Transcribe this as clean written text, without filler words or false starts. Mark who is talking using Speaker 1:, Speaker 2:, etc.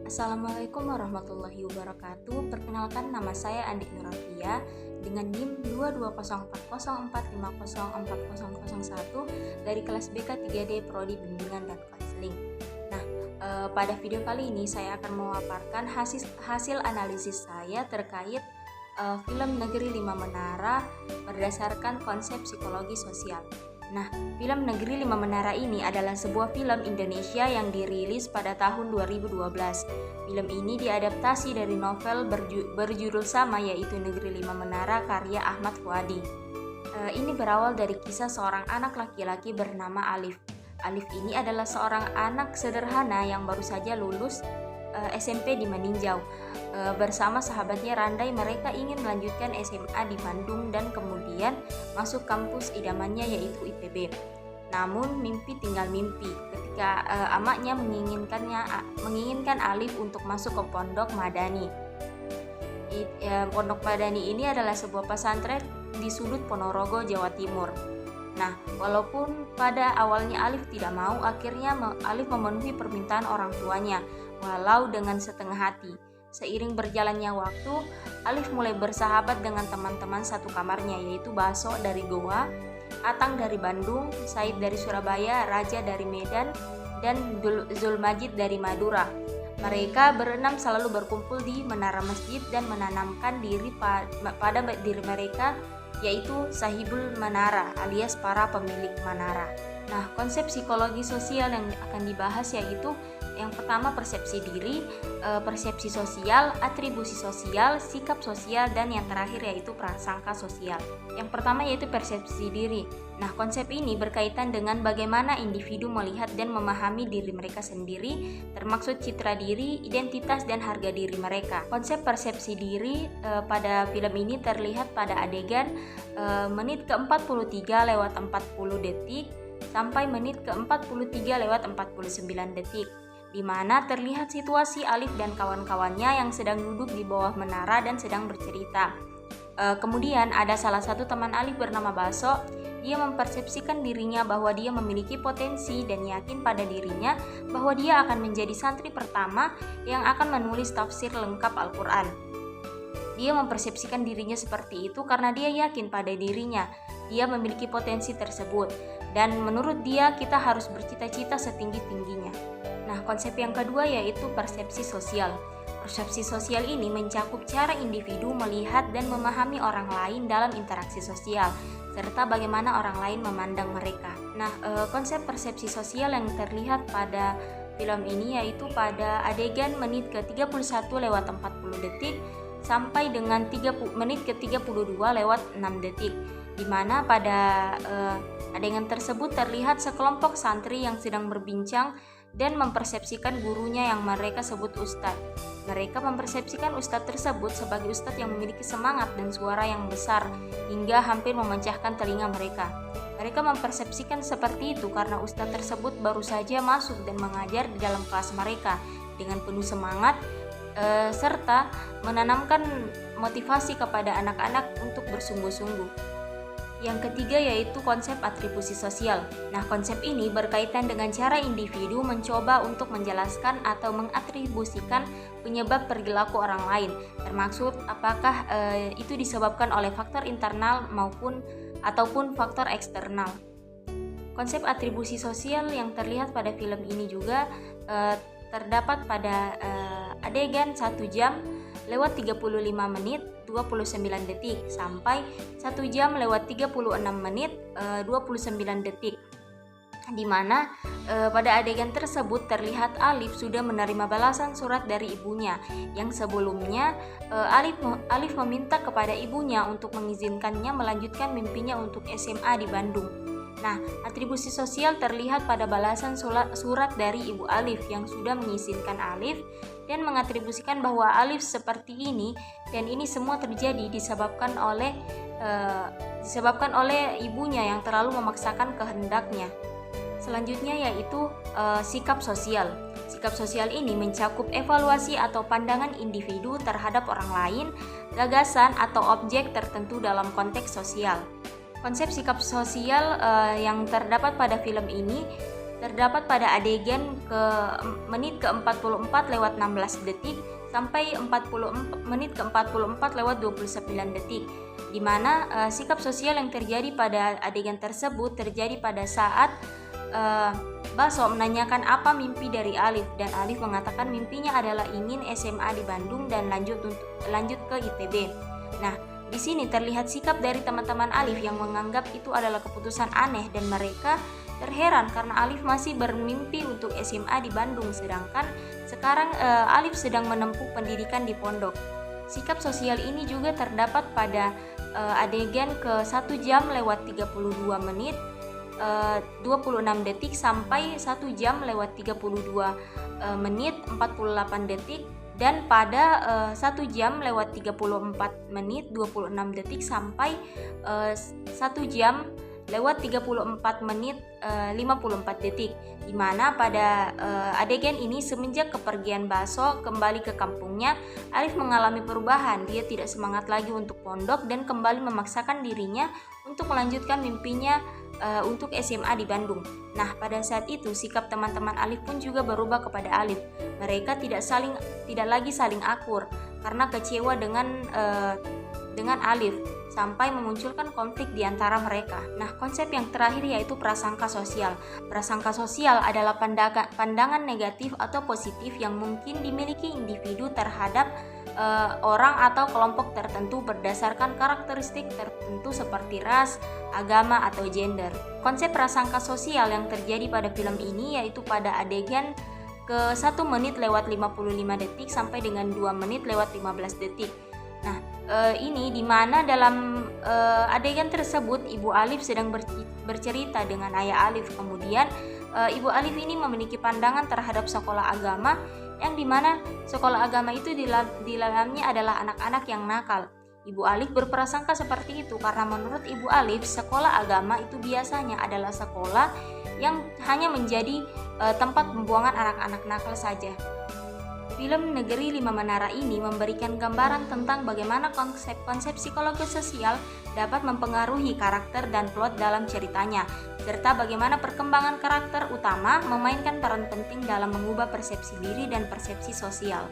Speaker 1: Assalamualaikum warahmatullahi wabarakatuh. Perkenalkan, nama saya Andik Nurafia dengan NIM 2204045040401 dari kelas BK 3D Prodi Bimbingan dan Konseling. Nah, pada video kali ini saya akan memaparkan hasil analisis saya terkait film Negeri Lima Menara berdasarkan konsep psikologi sosial. Nah, film Negeri Lima Menara ini adalah sebuah film Indonesia yang dirilis pada tahun 2012. Film ini diadaptasi dari novel berjudul sama, yaitu Negeri Lima Menara karya Ahmad Fuadi. Ini berawal dari kisah seorang anak laki-laki bernama Alif. Alif ini adalah seorang anak sederhana yang baru saja lulus SMP di Meninjau. Bersama sahabatnya Randai, mereka ingin melanjutkan SMA di Bandung dan kemudian masuk kampus idamannya yaitu IPB. Namun mimpi tinggal mimpi ketika amaknya menginginkan Alif untuk masuk ke Pondok Madani. Pondok Madani ini adalah sebuah pesantren di sudut Ponorogo, Jawa Timur. Nah, walaupun pada awalnya Alif tidak mau, akhirnya Alif memenuhi permintaan orang tuanya, walau dengan setengah hati. Seiring berjalannya waktu, Alif mulai bersahabat dengan teman-teman satu kamarnya, yaitu Baso dari Goa, Atang dari Bandung, Said dari Surabaya, Raja dari Medan, dan Zulmajid dari Madura. Mereka berenam selalu berkumpul di menara masjid dan menanamkan diri pada diri mereka, yaitu sahibul manara alias para pemilik manara. Nah, konsep psikologi sosial yang akan dibahas yaitu yang pertama persepsi diri, persepsi sosial, atribusi sosial, sikap sosial, dan yang terakhir yaitu prasangka sosial. Yang pertama yaitu persepsi diri. Nah, konsep ini berkaitan dengan bagaimana individu melihat dan memahami diri mereka sendiri, termaksud citra diri, identitas, dan harga diri mereka. Konsep persepsi diri pada film ini terlihat pada adegan menit ke-43 lewat 40 detik sampai menit ke-43 lewat 49 detik, di mana terlihat situasi Alif dan kawan-kawannya yang sedang duduk di bawah menara dan sedang bercerita. Kemudian ada salah satu teman Alif bernama Baso. Dia mempersepsikan dirinya bahwa dia memiliki potensi dan yakin pada dirinya bahwa dia akan menjadi santri pertama yang akan menulis tafsir lengkap Al-Quran. Dia mempersepsikan dirinya seperti itu karena dia yakin pada dirinya. Dia memiliki potensi tersebut, dan menurut dia kita harus bercita-cita setinggi-tingginya. Nah, konsep yang kedua yaitu persepsi sosial. Persepsi sosial ini mencakup cara individu melihat dan memahami orang lain dalam interaksi sosial, serta bagaimana orang lain memandang mereka. Nah, konsep persepsi sosial yang terlihat pada film ini yaitu pada adegan menit ke-31 lewat 40 detik sampai dengan menit ke-32 lewat 6 detik, di mana pada adegan tersebut terlihat sekelompok santri yang sedang berbincang dan mempersepsikan gurunya yang mereka sebut ustadz. Mereka mempersepsikan ustadz tersebut sebagai ustadz yang memiliki semangat dan suara yang besar hingga hampir memecahkan telinga mereka. Mereka mempersepsikan seperti itu karena ustadz tersebut baru saja masuk dan mengajar di dalam kelas mereka dengan penuh semangat serta menanamkan motivasi kepada anak-anak untuk bersungguh-sungguh. Yang ketiga yaitu konsep atribusi sosial. Nah, konsep ini berkaitan dengan cara individu mencoba untuk menjelaskan atau mengatribusikan penyebab perilaku orang lain, termaksud apakah itu disebabkan oleh faktor internal ataupun faktor eksternal. Konsep atribusi sosial yang terlihat pada film ini juga terdapat pada adegan 1 jam lewat 35 menit 29 detik sampai 1 jam lewat 36 menit 29 detik, di mana pada adegan tersebut terlihat Alif sudah menerima balasan surat dari ibunya yang sebelumnya Alif meminta kepada ibunya untuk mengizinkannya melanjutkan mimpinya untuk SMA di Bandung. Nah, atribusi sosial terlihat pada balasan surat dari ibu Alif yang sudah mengizinkan Alif dan mengatribusikan bahwa Alif seperti ini, dan ini semua terjadi disebabkan oleh ibunya yang terlalu memaksakan kehendaknya. Selanjutnya yaitu sikap sosial. Sikap sosial ini mencakup evaluasi atau pandangan individu terhadap orang lain, gagasan atau objek tertentu dalam konteks sosial. Konsep sikap sosial yang terdapat pada film ini terdapat pada adegan menit ke-44 lewat 16 detik sampai menit ke-44 lewat 29 detik, di mana sikap sosial yang terjadi pada adegan tersebut terjadi pada saat Baso menanyakan apa mimpi dari Alif, dan Alif mengatakan mimpinya adalah ingin SMA di Bandung dan lanjut ke ITB. Nah, di sini terlihat sikap dari teman-teman Alif yang menganggap itu adalah keputusan aneh, dan mereka terheran karena Alif masih bermimpi untuk SMA di Bandung, sedangkan sekarang Alif sedang menempuh pendidikan di pondok. Sikap sosial ini juga terdapat pada adegan ke 1 jam lewat 32 menit 26 detik sampai 1 jam lewat 32 menit 48 detik, dan pada 1 jam lewat 34 menit 26 detik sampai 1 jam lewat 34 menit 54 detik, di mana pada adegan ini semenjak kepergian Baso kembali ke kampungnya, Alif mengalami perubahan. Dia tidak semangat lagi untuk pondok dan kembali memaksakan dirinya untuk melanjutkan mimpinya untuk SMA di Bandung. Nah, pada saat itu sikap teman-teman Alif pun juga berubah kepada Alif. Mereka tidak lagi saling akur karena kecewa dengan Alif, sampai memunculkan konflik di antara mereka. Nah, konsep yang terakhir yaitu prasangka sosial. Prasangka sosial adalah pandangan negatif atau positif yang mungkin dimiliki individu terhadap orang atau kelompok tertentu berdasarkan karakteristik tertentu seperti ras, agama, atau gender. Konsep prasangka sosial yang terjadi pada film ini yaitu pada adegan ke 1 menit lewat 55 detik sampai dengan 2 menit lewat 15 detik. Nah, ini dimana dalam adegan tersebut Ibu Alif sedang bercerita dengan ayah Alif. Kemudian Ibu Alif ini memiliki pandangan terhadap sekolah agama, yang dimana sekolah agama itu di dalamnya adalah anak-anak yang nakal. Ibu Alif berprasangka seperti itu karena menurut Ibu Alif sekolah agama itu biasanya adalah sekolah yang hanya menjadi tempat pembuangan anak-anak nakal saja. Film Negeri Lima Menara ini memberikan gambaran tentang bagaimana konsep-konsep psikologi sosial dapat mempengaruhi karakter dan plot dalam ceritanya, serta bagaimana perkembangan karakter utama memainkan peran penting dalam mengubah persepsi diri dan persepsi sosial.